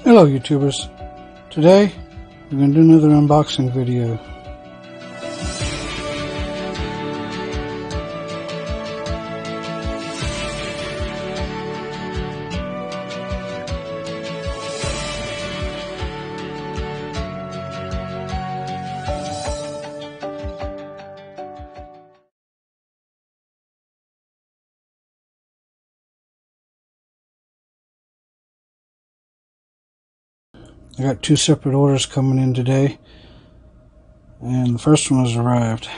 Hello YouTubers, today we're going to do another unboxing video. I got two separate orders coming in today, and the first one has arrived.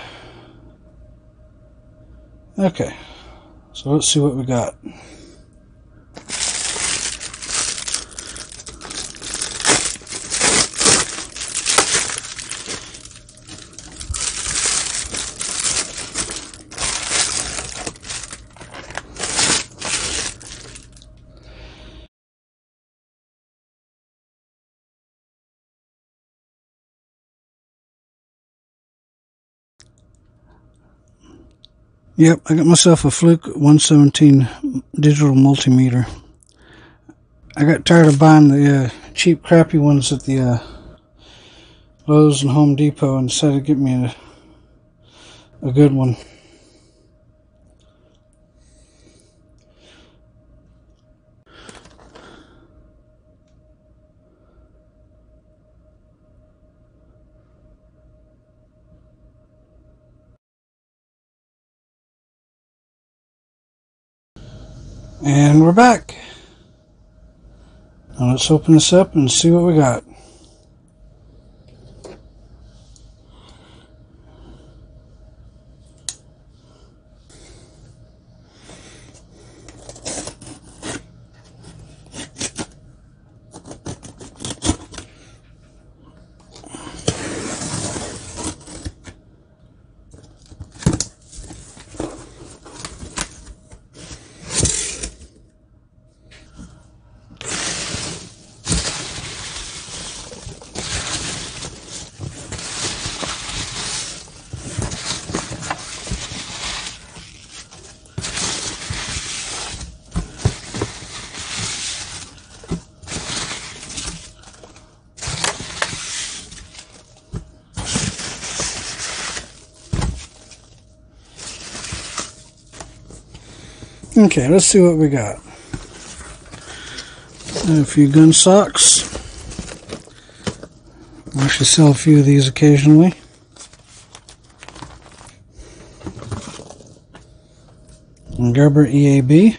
Okay, so let's see what we got. Yep, I got myself a Fluke 117 digital multimeter. I got tired of buying the cheap, crappy ones at the Lowe's and Home Depot and decided to get me a good one. And we're back. Now let's open this up and see what we got. Okay, let's see what we got. A few gun socks. I actually sell a few of these occasionally. And Gerber EAB.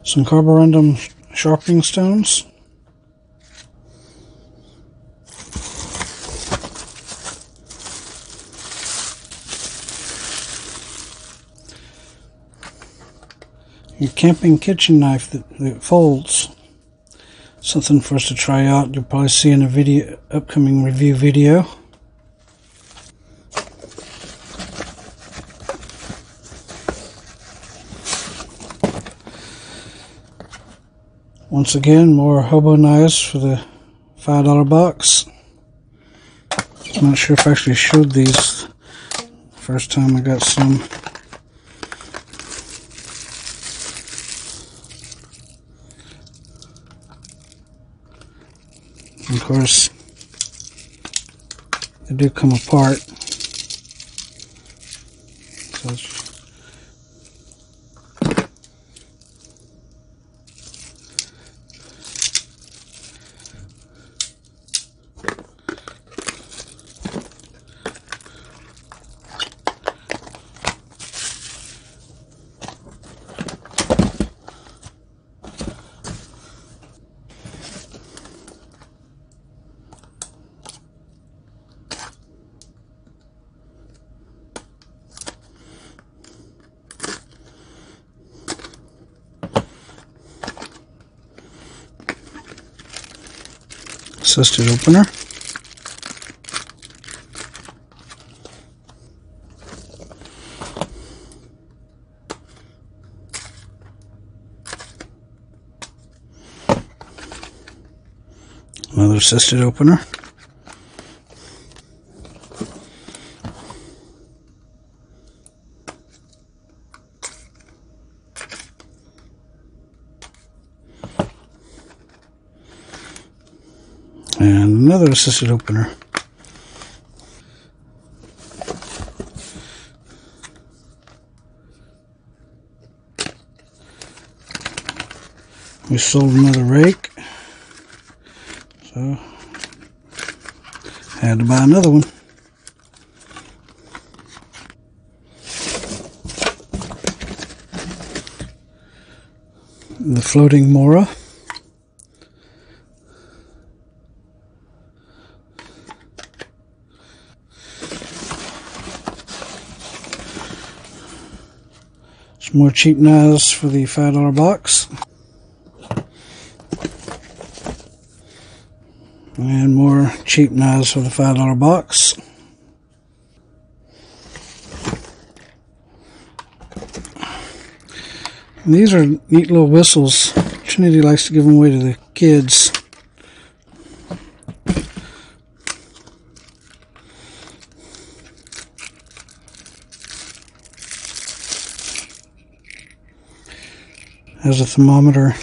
Some carborundum sharpening stones. Your camping kitchen knife that folds. Something for us to try out. You'll probably see in a upcoming review video. Once again, more hobo knives for the $5 box. I'm not sure if I actually showed these first time I got some. Of course, they do come apart. So it's assisted opener. Another assisted opener. And another assisted opener. We sold another rake, so had to buy another one. The floating Mora. Some more cheap knives for the $5 box. And more cheap knives for the $5 box. And these are neat little whistles. Trinity likes to give them away to the kids. Has a thermometer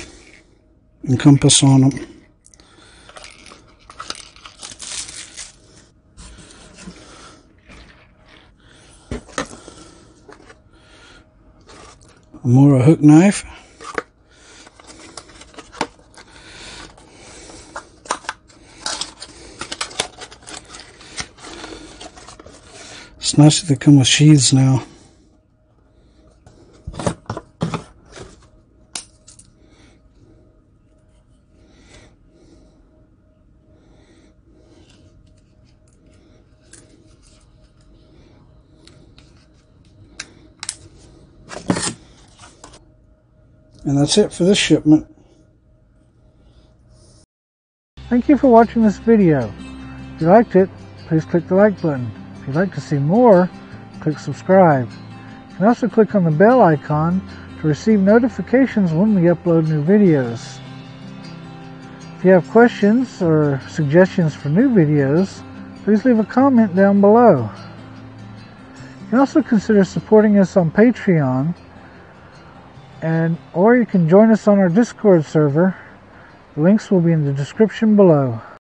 and compass on them. A Mora hook knife. It's nice that they come with sheaths now. And that's it for this shipment. Thank you for watching this video. If you liked it, please click the like button. If you'd like to see more, click subscribe. You can also click on the bell icon to receive notifications when we upload new videos. If you have questions or suggestions for new videos, please leave a comment down below. You can also consider supporting us on Patreon, or you can join us on our Discord server. The links will be in the description below.